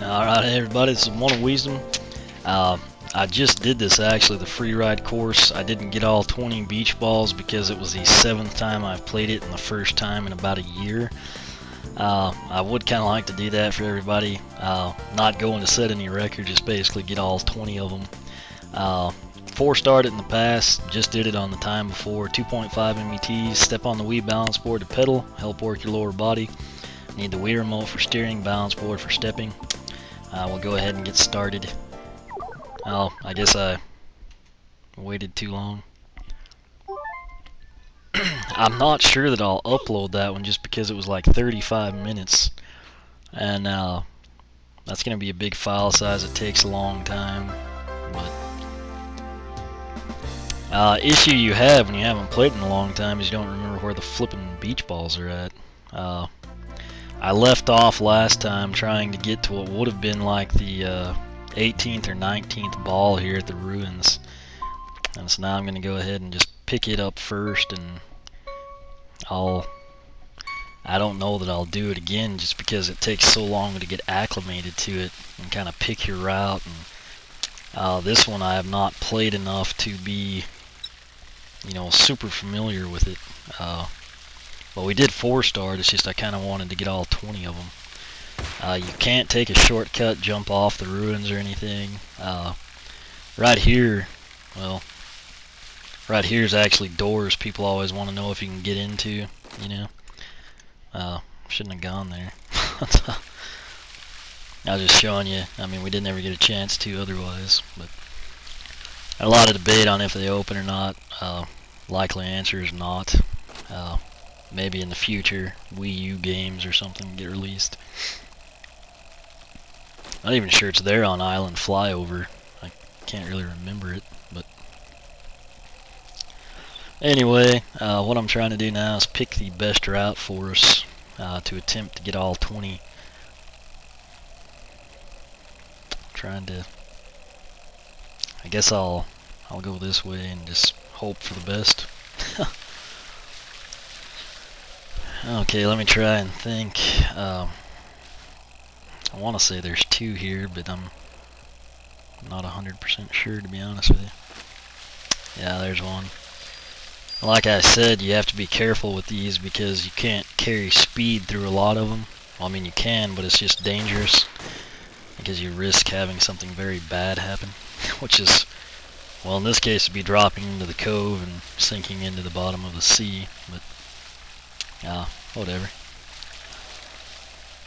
Alright everybody, this is One of Wisdom. I just did this actually, the free ride course. I didn't get all 20 beach balls because it was the 7th time I've played it and the first time in about a year. I would kind of like to do that for everybody. Not going to set any record, just basically get all 20 of them. 4-starred it in the past, just did it on the time before. 2.5 METs, step on the Wii balance board to pedal, help work your lower body. Need the Wii remote for steering, balance board for stepping. We'll go ahead and get started. Oh, I guess I waited too long. I'm not sure that I'll upload that one just because it was like 35 minutes. And that's going to be a big file size. It takes a long time. But issue you have when you haven't played in a long time is you don't remember where the flipping beach balls are at. I left off last time trying to get to what would have been like the 18th or 19th ball here at the ruins, and so now I'm going to go ahead and just pick it up first, and I don't know that I'll do it again just because it takes so long to get acclimated to it and kind of pick your route. And this one I have not played enough to be, super familiar with it. But we did 4-star, it's just I kind of wanted to get all 20 of them. You can't take a shortcut, jump off the ruins or anything. Right here, right here is actually doors people always want to know if you can get into, Shouldn't have gone there. I was just showing you, we didn't ever get a chance to otherwise. But a lot of debate on if they open or not. Likely answer is not. Maybe in the future, Wii U games or something get released. Not even sure it's there on Island Flyover. I can't really remember it, but anyway, what I'm trying to do now is pick the best route for us to attempt to get all 20. I guess I'll go this way and just hope for the best. Okay, let me try and think. I want to say there's 2 here, but I'm not 100% sure, to be honest with you. Yeah, there's one. Like I said, you have to be careful with these because you can't carry speed through a lot of them. Well, you can, but it's just dangerous because you risk having something very bad happen, which is, well, in this case, it'd be dropping into the cove and sinking into the bottom of the sea, but whatever.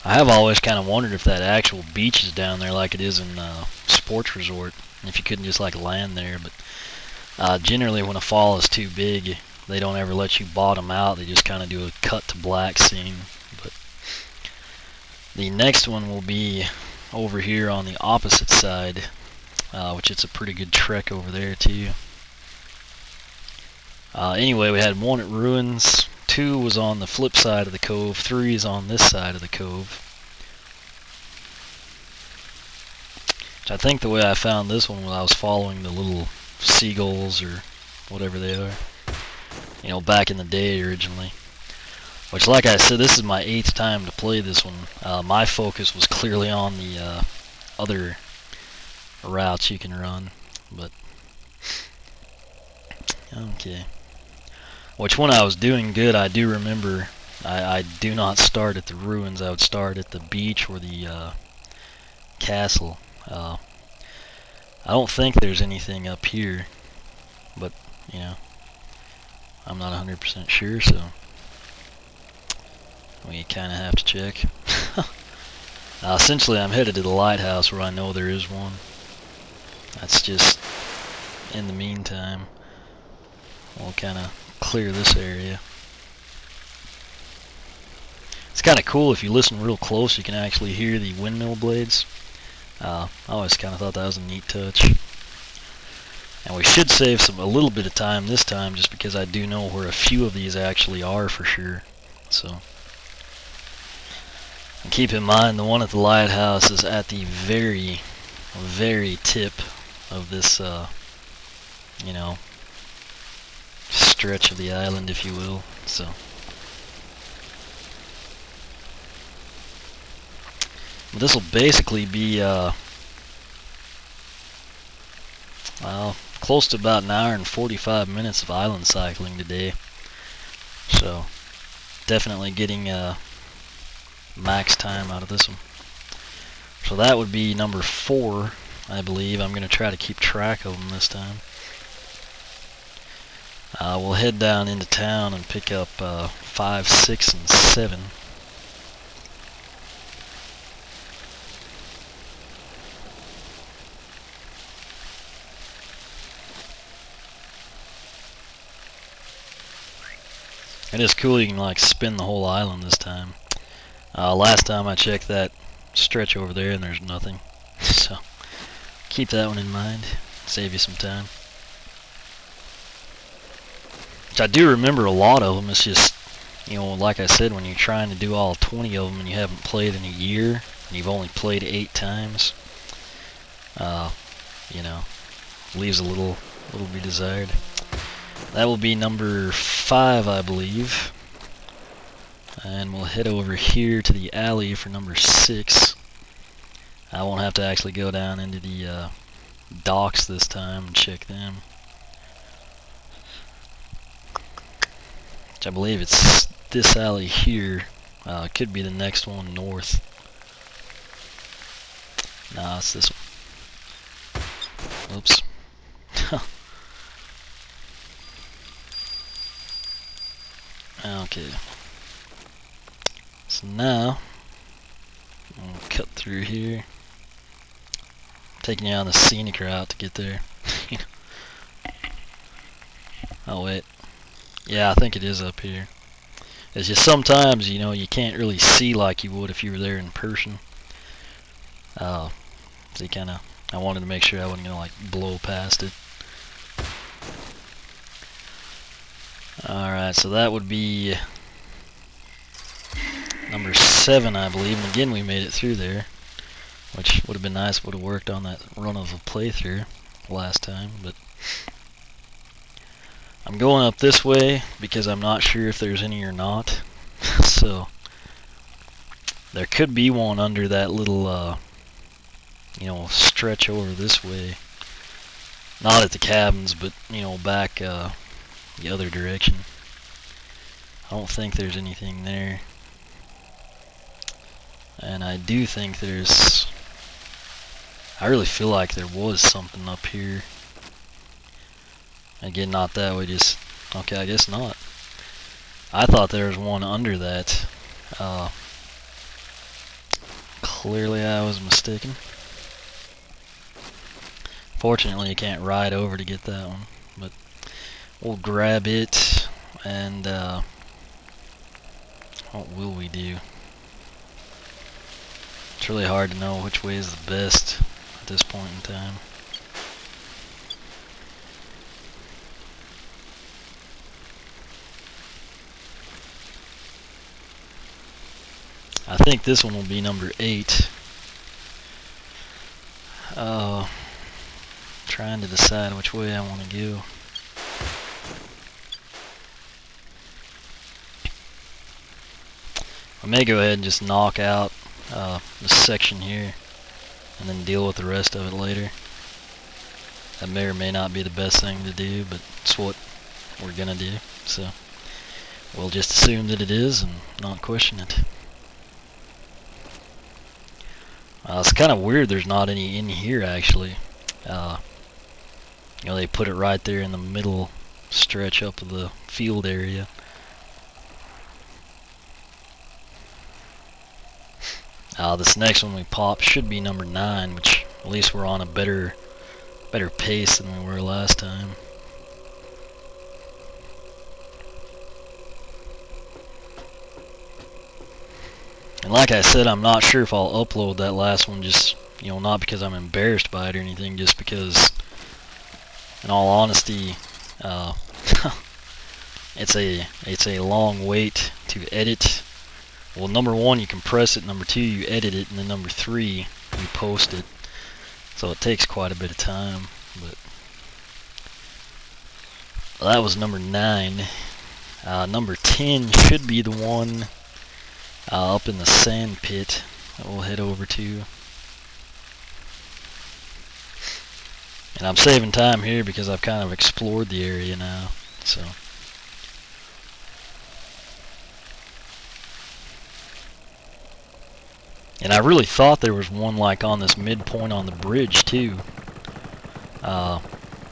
I have always kind of wondered if that actual beach is down there like it is in Sports Resort, and if you couldn't just like land there. But generally when a fall is too big, they don't ever let you bottom out. They just kind of do a cut to black scene. But the next one will be over here on the opposite side, which it's a pretty good trek over there too. Anyway, we had 1 at ruins. 2 was on the flip side of the cove, 3 is on this side of the cove. Which I think the way I found this one was I was following the little seagulls or whatever they are, back in the day originally. Which, like I said, this is my 8th time to play this one. My focus was clearly on the other routes you can run, but okay. Which when I was doing good, I do remember I do not start at the ruins. I would start at the beach or the castle. I don't think there's anything up here, but I'm not 100% sure, so we kind of have to check. Essentially, I'm headed to the lighthouse where I know there is one. That's just in the meantime. We'll kind of clear this area. It's kind of cool if you listen real close, you can actually hear the windmill blades. I always kind of thought that was a neat touch. And we should save a little bit of time this time, just because I do know where a few of these actually are for sure. So, and keep in mind, the one at the lighthouse is at the very, very tip of this, stretch of the island, if you will. So This will basically be well, close to about an hour and 45 minutes of island cycling today. So definitely getting max time out of this one. So that would be number 4, I believe. I'm going to try to keep track of them this time. We'll head down into town and pick up 5, 6, and 7. It is cool you can like spin the whole island this time. Last time I checked that stretch over there and there's nothing. So keep that one in mind. Save you some time. Which I do remember a lot of them. It's just, you know, like I said, when you're trying to do all 20 of them and you haven't played in a year and you've only played 8 times, you know, leaves a little be desired. That will be number 5, I believe. And we'll head over here to the alley for number 6. I won't have to actually go down into the docks this time and check them. Which I believe it's this alley here. Could be the next one north. Nah, it's this one. Oops. Okay. So now, I'll cut through here. Taking you on the scenic route to get there. Oh wait. Yeah, I think it is up here. It's just sometimes, you know, you can't really see like you would if you were there in person. So you kinda, I wanted to make sure I wasn't gonna like blow past it. Alright, so that would be number 7, I believe. And again, we made it through there, which would have been nice, would have worked on that run of a playthrough last time. But I'm going up this way because I'm not sure if there's any or not. So there could be one under that little, you know, stretch over this way. Not at the cabins, but, you know, back the other direction. I don't think there's anything there. And I do think there's, I really feel like there was something up here. Again, not that way, just, okay, I guess not. I thought there was one under that. Clearly I was mistaken. Fortunately, you can't ride over to get that one, but we'll grab it, and what will we do? It's really hard to know which way is the best at this point in time. I think this one will be number 8. Trying to decide which way I want to go. I may go ahead and just knock out this section here and then deal with the rest of it later. That may or may not be the best thing to do, but it's what we're gonna do, so we'll just assume that it is and not question it. It's kind of weird there's not any in here actually. You know, they put it right there in the middle stretch up of the field area. This next one we pop should be number 9, which at least we're on a better pace than we were last time. And like I said, I'm not sure if I'll upload that last one, just, you know, not because I'm embarrassed by it or anything, just because, in all honesty, it's a long wait to edit. Well, number 1, you compress it, number 2, you edit it, and then number 3, you post it. So it takes quite a bit of time. But well, that was number 9. Number 10 should be the one up in the sand pit. that we'll head over to. And I'm saving time here because I've kind of explored the area now. So. And I really thought there was one like on this midpoint on the bridge too.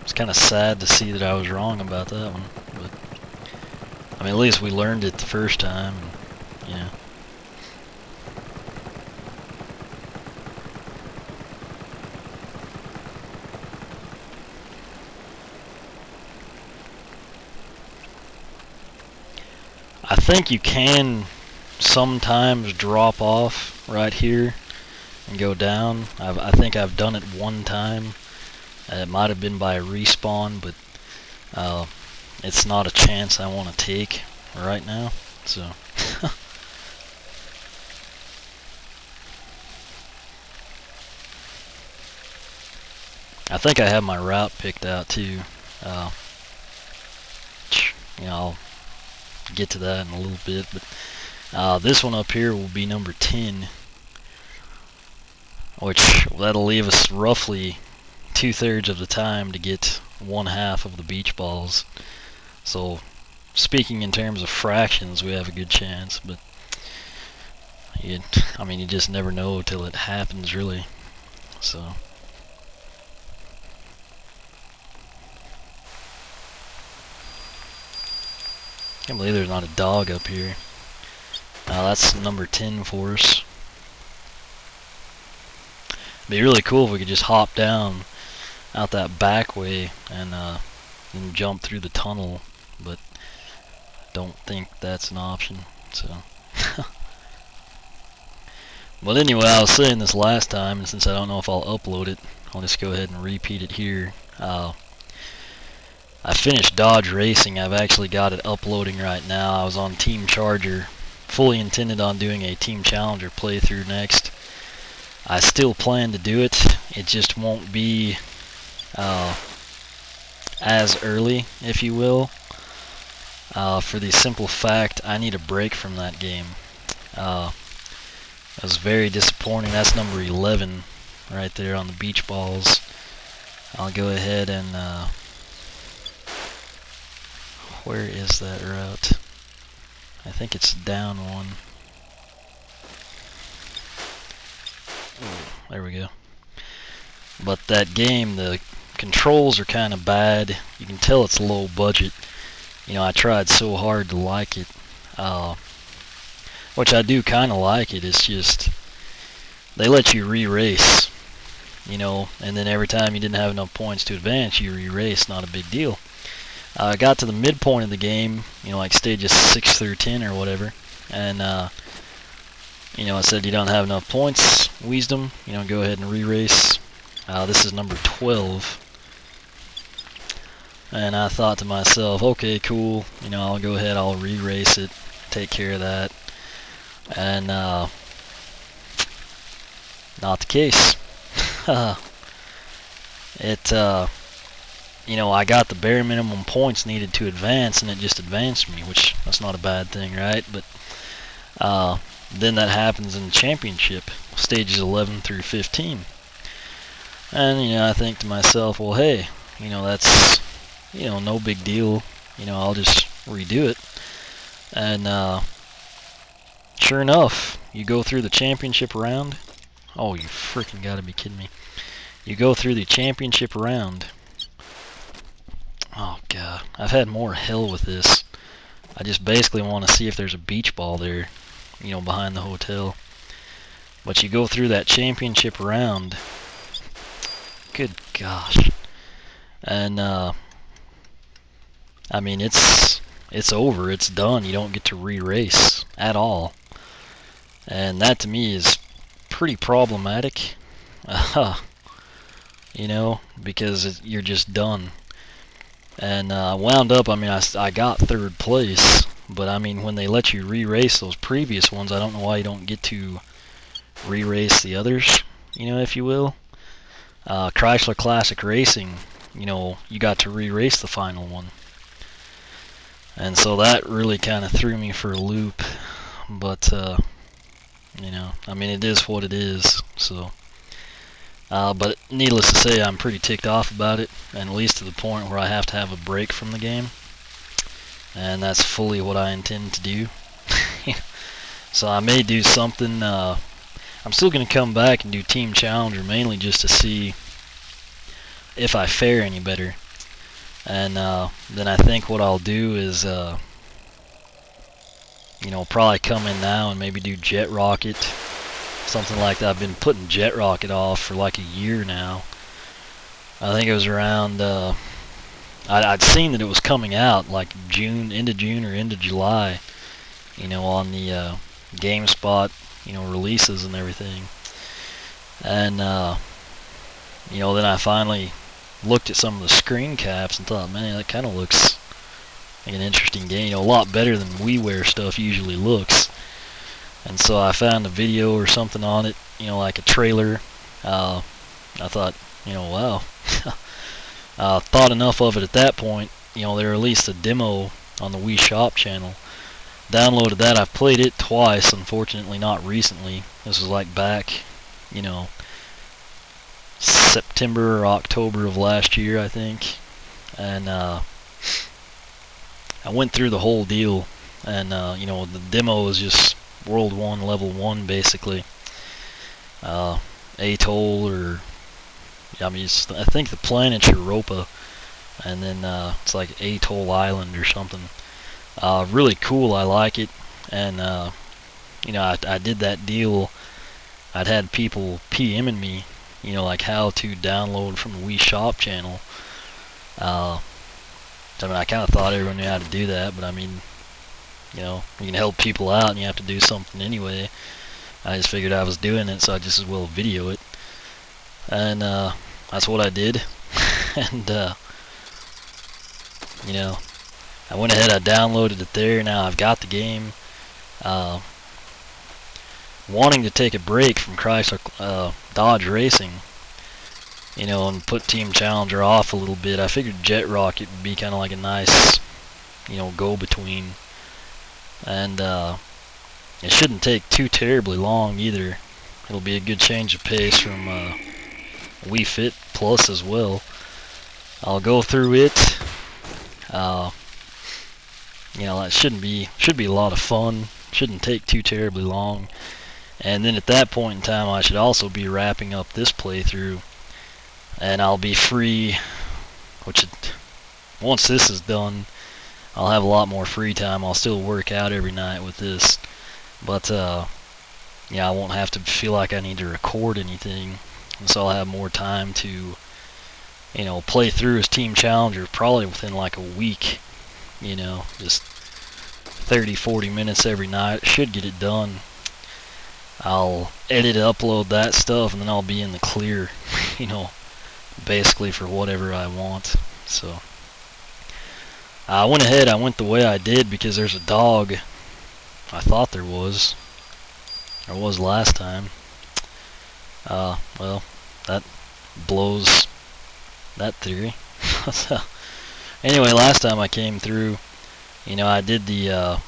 It's kind of sad to see that I was wrong about that one, but I mean, at least we learned it the first time. And, yeah. I think you can sometimes drop off right here and go down. I think I've done it one time. It might have been by a respawn, but it's not a chance I want to take right now. So. I think I have my route picked out too. You know, I'll get to that in a little bit, but this one up here will be number 10, which that'll leave us roughly 2/3 of the time to get 1/2 of the beach balls. So speaking in terms of fractions, we have a good chance, but I mean, you just never know till it happens, really. So. I can't believe there's not a dog up here. That's number 10 for us. It'd be really cool if we could just hop down out that back way and then jump through the tunnel, but don't think that's an option. So. But anyway, I was saying this last time, and since I don't know if I'll upload it, I'll just go ahead and repeat it here. I finished Dodge Racing. I've actually got it uploading right now. I was on Team Charger, fully intended on doing a Team Challenger playthrough next. I still plan to do it. It just won't be as early, if you will, for the simple fact I need a break from that game. It was very disappointing. That's number 11 right there on the beach balls. I'll go ahead and where is that route? I think it's down one. Oh, there we go. But that game, the controls are kind of bad. You can tell it's low budget. You know, I tried so hard to like it, which I do kind of like it. It's just they let you re-race, you know, and then every time you didn't have enough points to advance, you re-race. Not a big deal. I got to the midpoint of the game, you know, like stages 6 through 10 or whatever, and you know, it said you don't have enough points, Wisdom, you know, go ahead and re-race. This is number 12, and I thought to myself, okay, cool, you know, I'll go ahead, I'll re-race it, take care of that, and not the case. You know, I got the bare minimum points needed to advance, and it just advanced me, which that's not a bad thing, right? But then that happens in the championship, stages 11 through 15. And, you know, I think to myself, well, hey, you know, that's, you know, no big deal. You know, I'll just redo it. And sure enough, you go through the championship round. Oh, you freaking gotta be kidding me. You go through the championship round. Oh god, I've had more hell with this. I just basically want to see if there's a beach ball there, you know, behind the hotel. But you go through that championship round. Good gosh. And I mean, it's over, it's done. You don't get to re-race at all. And that to me is pretty problematic. You know, because you're just done. And wound up, I mean, I got 3rd place, but I mean, when they let you re-race those previous ones, I don't know why you don't get to re-race the others, you know, if you will. Chrysler Classic Racing, you know, you got to re-race the final one. And so that really kind of threw me for a loop, but You know, I mean, it is what it is. So, but needless to say, I'm pretty ticked off about it, and at least to the point where I have to have a break from the game, and that's fully what I intend to do. So I may do something. I'm still going to come back and do Team Challenger, mainly just to see if I fare any better. And then I think what I'll do is, you know, probably come in now and maybe do Jet Rocket, something like that. I've been putting Jet Rocket off for like a year now. I think it was around, I'd seen that it was coming out like June, end of June or end of July, you know, on the GameSpot, you know, releases and everything. And, you know, then I finally looked at some of the screen caps and thought, man, that kind of looks like an interesting game, you know, a lot better than WiiWare stuff usually looks. And so I found a video or something on it, you know, like a trailer. I thought, you know, wow. Thought enough of it at that point. You know, they released a demo on the Wii Shop channel. Downloaded that. I've played it twice, unfortunately not recently. This was like back, you know, September or October of last year, I think. And I went through the whole deal. And, you know, the demo is just World 1, Level 1, basically. Atoll, or I mean, I think the planet's Europa, and then it's like Atoll Island or something. Really cool. I like it, and you know, I did that deal. I'd had people PMing me, you know, like how to download from the Wii Shop channel. I mean, I kind of thought everyone knew how to do that, but I mean, you know, you can help people out, and you have to do something anyway. I just figured I was doing it, so I just as well video it. And that's what I did. And you know, I went ahead, I downloaded it there. Now I've got the game. Wanting to take a break from Chrysler Dodge Racing, you know, and put Team Challenger off a little bit. I figured Jet Rocket would be kind of like a nice, you know, go-between. And it shouldn't take too terribly long either. It'll be a good change of pace from Wii Fit Plus as well. I'll go through it. You know, that should be a lot of fun. Shouldn't take too terribly long. And then at that point in time, I should also be wrapping up this playthrough, and I'll be free. Once this is done, I'll have a lot more free time. I'll still work out every night with this, but yeah, I won't have to feel like I need to record anything, and so I'll have more time to, you know, play through as Team Challenger probably within like a week. You know, just 30-40 minutes every night. Should get it done. I'll edit, upload that stuff, and then I'll be in the clear, you know, basically for whatever I want. So I went ahead, I went the way I did because there's a dog. I thought there was last time. Well, that blows that theory. Anyway, last time I came through, you know, I did the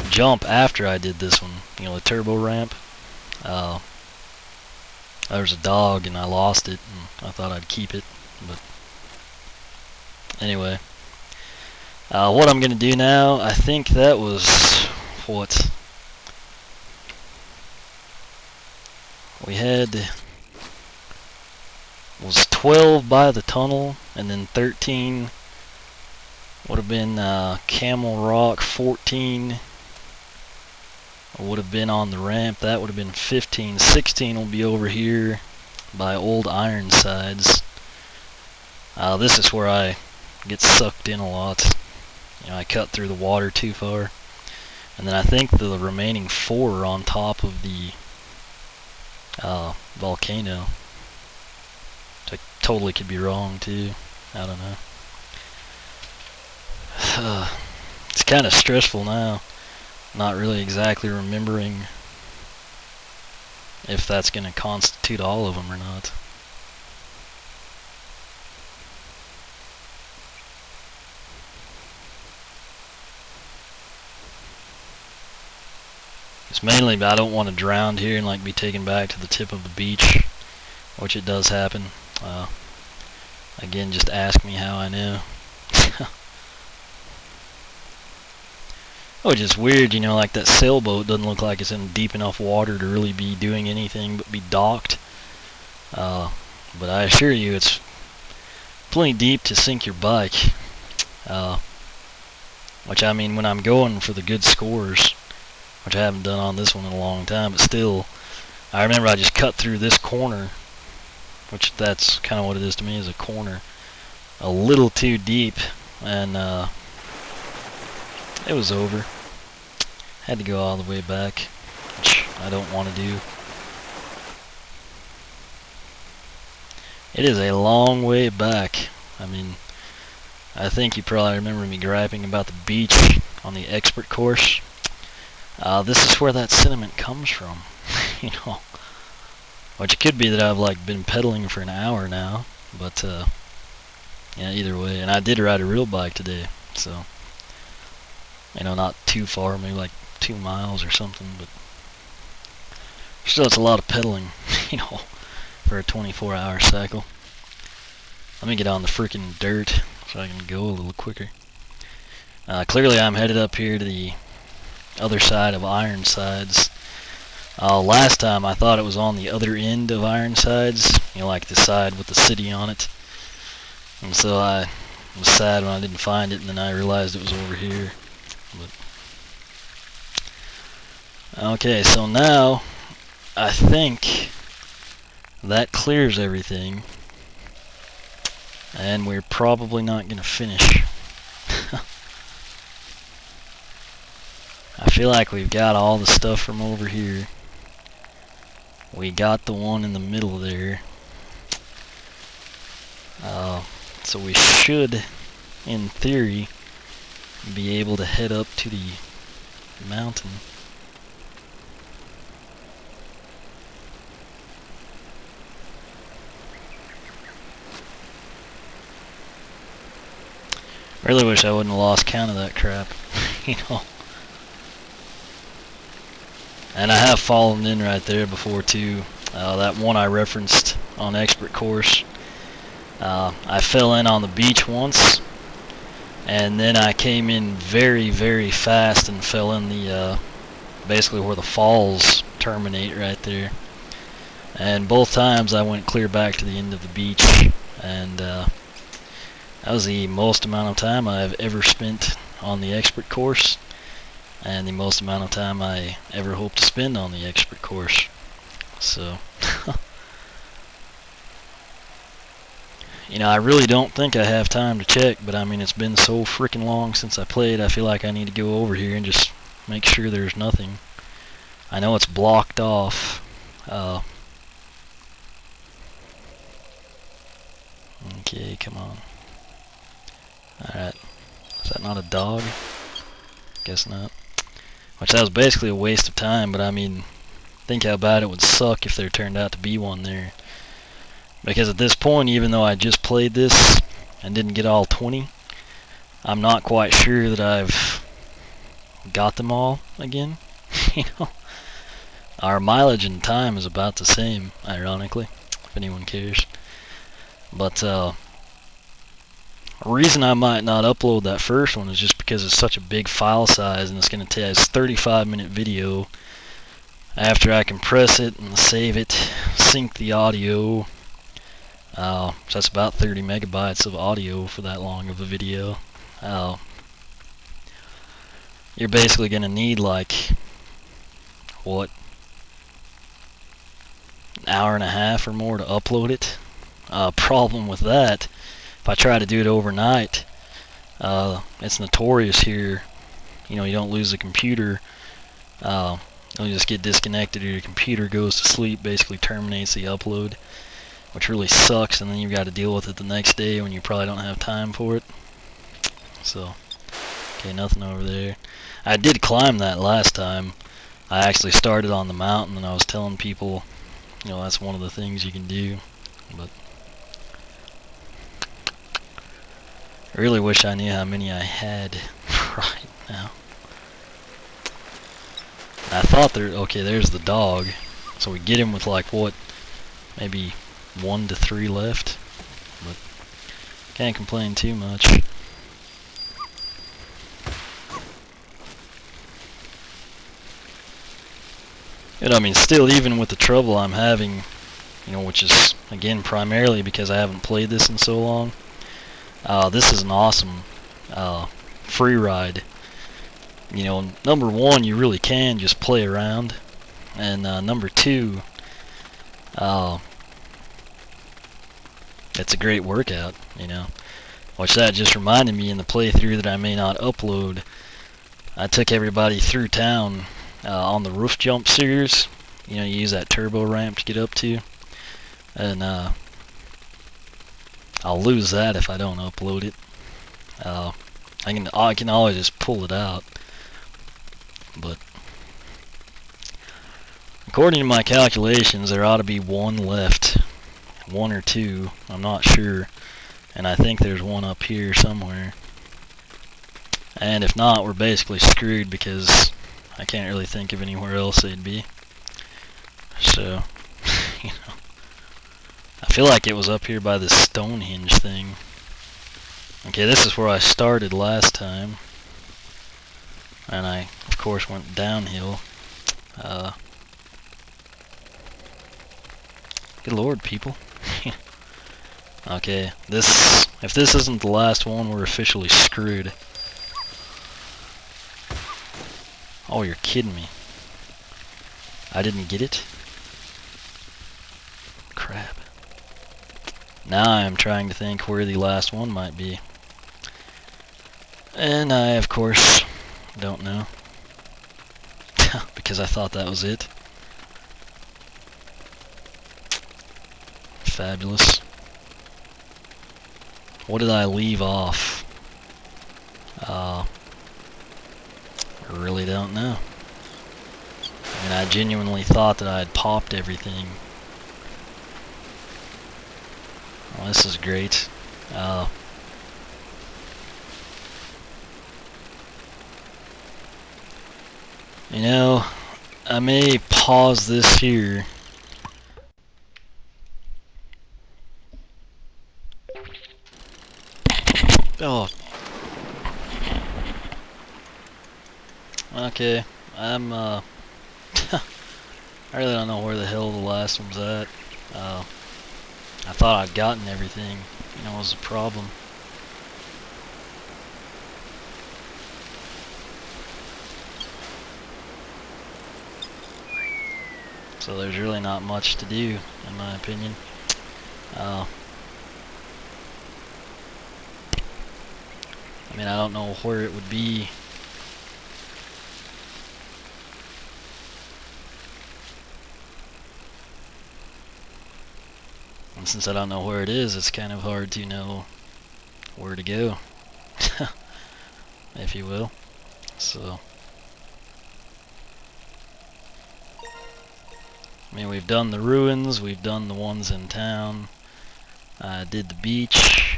jump after I did this one, you know, the turbo ramp. There was a dog and I lost it, and I thought I'd keep it, but anyway. What I'm gonna do now, I think that was what we had was 12 by the tunnel, and then 13 would have been Camel Rock, 14 would have been on the ramp, that would have been 15, 16 will be over here by Old Ironsides. This is where I get sucked in a lot. You know, I cut through the water too far. And then I think the remaining 4 are on top of the volcano. I totally could be wrong too. I don't know. It's kind of stressful now. Not really exactly remembering if that's going to constitute all of them or not. It's mainly I don't want to drown here and like be taken back to the tip of the beach, which it does happen. Again, just ask me how I know. Which is weird, you know, like that sailboat doesn't look like it's in deep enough water to really be doing anything but be docked. But I assure you, it's plenty deep to sink your bike. Which I mean, when I'm going for the good scores, which I haven't done on this one in a long time, but still, I remember I just cut through this corner, which that's kind of what it is to me, is a corner, a little too deep, and it was over. Had to go all the way back, which I don't want to do. It is a long way back. I mean, I think you probably remember me griping about the beach on the expert course. This is where that sentiment comes from, you know. Which it could be that I've like been pedaling for an hour now, but yeah, either way. And I did ride a real bike today, so you know, not too far, maybe like 2 miles or something, but still, it's a lot of pedaling, you know, for a 24-hour cycle. Let me get on the freaking dirt so I can go a little quicker. Clearly, I'm headed up here to the other side of Ironsides. Last time I thought it was on the other end of Ironsides, you know, like the side with the city on it. And so I was sad when I didn't find it, and then I realized it was over here. But okay, so now I think that clears everything, and we're probably not going to finish. I feel like we've got all the stuff from over here. We got the one in the middle there. So we should, in theory, be able to head up to the mountain. Really wish I wouldn't have lost count of that crap, you know. And I have fallen in right there before too. That one I referenced on expert course. I fell in on the beach once, and then I came in very, very fast and fell in the basically where the falls terminate right there. And both times I went clear back to the end of the beach, and that was the most amount of time I've ever spent on the expert course, and the most amount of time I ever hope to spend on the expert course. So, you know, I really don't think I have time to check, but I mean, it's been so freaking long since I played, I feel like I need to go over here and just make sure there's nothing. I know it's blocked off. Okay, come on. Alright. Is that not a dog? Guess not. Which that was basically a waste of time, but I mean, think how bad it would suck if there turned out to be one there. Because at this point, even though I just played this and didn't get all 20, I'm not quite sure that I've got them all again. You know, our mileage and time is about the same, ironically, if anyone cares. But the reason I might not upload that first one is just because it's such a big file size, and it's going to take a 35-minute video. After I compress it and save it, sync the audio, so that's about 30 megabytes of audio for that long of a video. You're basically going to need like, what, an hour and a half or more to upload it. Problem with that, if I try to do it overnight, it's notorious here, you know, you don't lose the computer, you'll just get disconnected or your computer goes to sleep, basically terminates the upload, which really sucks, and then you've got to deal with it the next day when you probably don't have time for it. So, okay, nothing over there. I did climb that last time. I actually started on the mountain, and I was telling people, you know, that's one of the things you can do, but I really wish I knew how many I had right now. I thought okay, there's the dog. So we get him with like what, maybe 1 to 3 left, but can't complain too much. And I mean, still, even with the trouble I'm having, you know, which is again primarily because I haven't played this in so long, this is an awesome free ride. You know, number one, you really can just play around, and number two, it's a great workout, you know. Which that just reminded me in the playthrough that I may not upload, I took everybody through town on the roof jump series. You know, you use that turbo ramp to get up to, and I'll lose that if I don't upload it. I can always just pull it out, but according to my calculations, there ought to be one left, 1 or 2. I'm not sure, and I think there's one up here somewhere. And if not, we're basically screwed because I can't really think of anywhere else they'd be. So, you know, I feel like it was up here by this Stonehenge thing. Okay, this is where I started last time, and I, of course, went downhill. Good lord, people. Okay, if this isn't the last one, we're officially screwed. Oh, you're kidding me. I didn't get it? Crap. Now I'm trying to think where the last one might be. And I, of course, don't know. Because I thought that was it. Fabulous. What did I leave off? I really don't know. I mean, I genuinely thought that I had popped everything. Well, this is great. You know, I may pause this here. Oh. Okay, I really don't know where the hell the last one's at. I thought I'd gotten everything, you know, was the problem. So there's really not much to do, in my opinion. I mean, I don't know where it would be. And since I don't know where it is, it's kind of hard to know where to go, if you will. So, I mean, we've done the ruins, we've done the ones in town. I did the beach.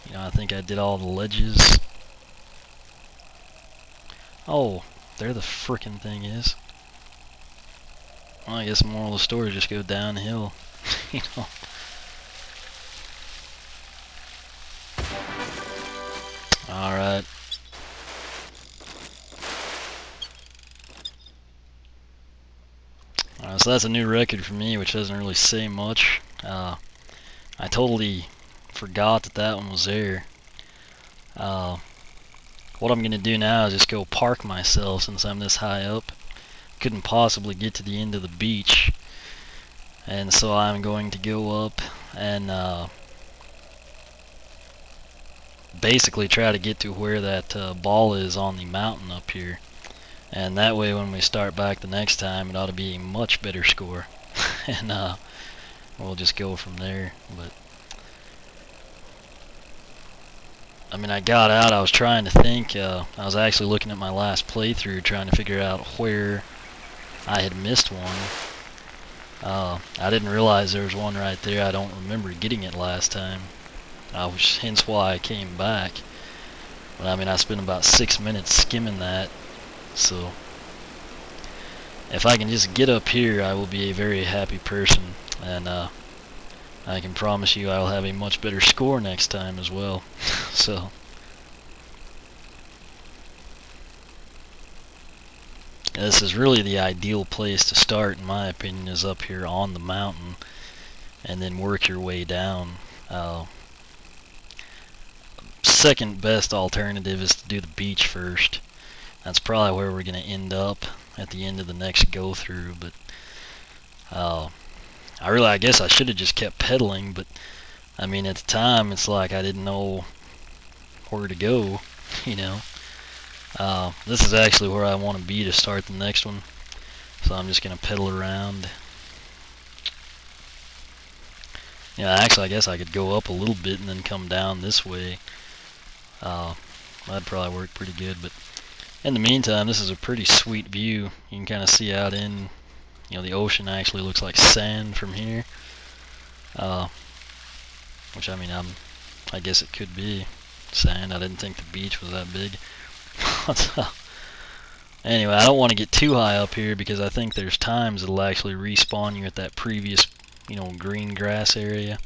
You know, I think I did all the ledges. Oh, there the frickin' thing is. Well, I guess the moral of the story is just go downhill, you know. Alright. So that's a new record for me, which doesn't really say much. I totally forgot that that one was there. What I'm going to do now is just go park myself since I'm this high up. Couldn't possibly get to the end of the beach. And so I'm going to go up and basically try to get to where that ball is on the mountain up here. And that way when we start back the next time, it ought to be a much better score. And we'll just go from there. But I mean, I got out, I was trying to think, I was actually looking at my last playthrough trying to figure out where I had missed one. I didn't realize there was one right there. I don't remember getting it last time, which hence why I came back. But I mean, I spent about 6 minutes skimming that, so if I can just get up here, I will be a very happy person, and I can promise you I will have a much better score next time as well. So this is really the ideal place to start, in my opinion, is up here on the mountain, and then work your way down. Second best alternative is to do the beach first. That's probably where we're going to end up at the end of the next go through, but I guess I should have just kept pedaling, but I mean, at the time it's like I didn't know where to go, you know. This is actually where I want to be to start the next one, so I'm just going to pedal around. Yeah, actually I guess I could go up a little bit and then come down this way. That'd probably work pretty good, but in the meantime, this is a pretty sweet view. You can kind of see out in, you know, the ocean actually looks like sand from here, which, I mean, I guess it could be sand. I didn't think the beach was that big. Anyway, I don't want to get too high up here because I think there's times it'll actually respawn you at that previous, you know, green grass area.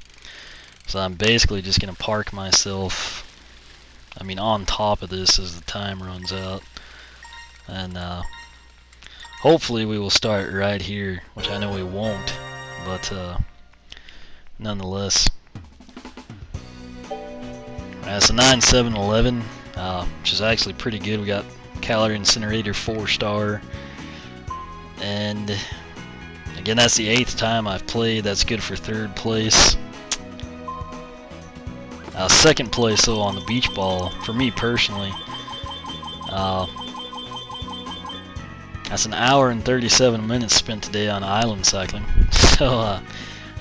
So I'm basically just going to park myself, I mean, on top of this as the time runs out. And hopefully we will start right here, which I know we won't, but nonetheless. It's a 9.711, which is actually pretty good. We got Calorie Incinerator 4-star, and again, that's the 8th time I've played. That's good for 3rd place. 2nd place though on the beach ball for me personally. That's an hour and 37 minutes spent today on island cycling. So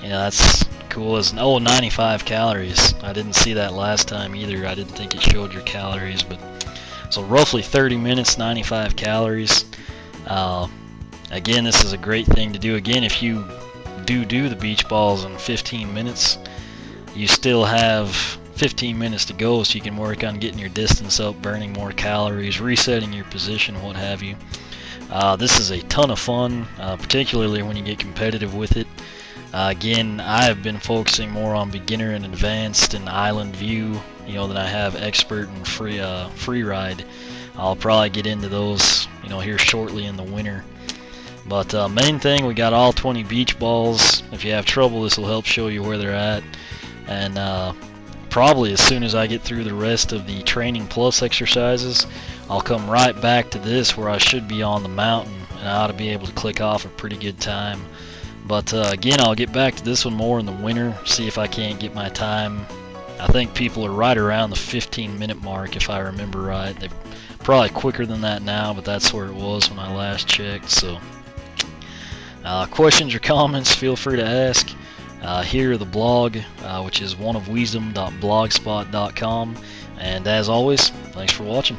you know, that's cool. It's 95 calories. I didn't see that last time either. I didn't think it showed your calories, but so roughly 30 minutes, 95 calories. Again, this is a great thing to do. Again, if you do the beach balls in 15 minutes, you still have 15 minutes to go, so you can work on getting your distance up, burning more calories, resetting your position, what have you. This is a ton of fun, particularly when you get competitive with it. Again, I have been focusing more on beginner and advanced and island view, you know, than I have expert and free ride. I'll probably get into those, you know, here shortly in the winter. But main thing, we got all 20 beach balls. If you have trouble, this will help show you where they're at. And probably as soon as I get through the rest of the training plus exercises, I'll come right back to this where I should be on the mountain, and I ought to be able to click off a pretty good time. But again, I'll get back to this one more in the winter, see if I can't get my time. I think people are right around the 15-minute mark, if I remember right. They're probably quicker than that now, but that's where it was when I last checked. So questions or comments, feel free to ask. Here the blog, which is oneofwisdom.blogspot.com. And as always, thanks for watching.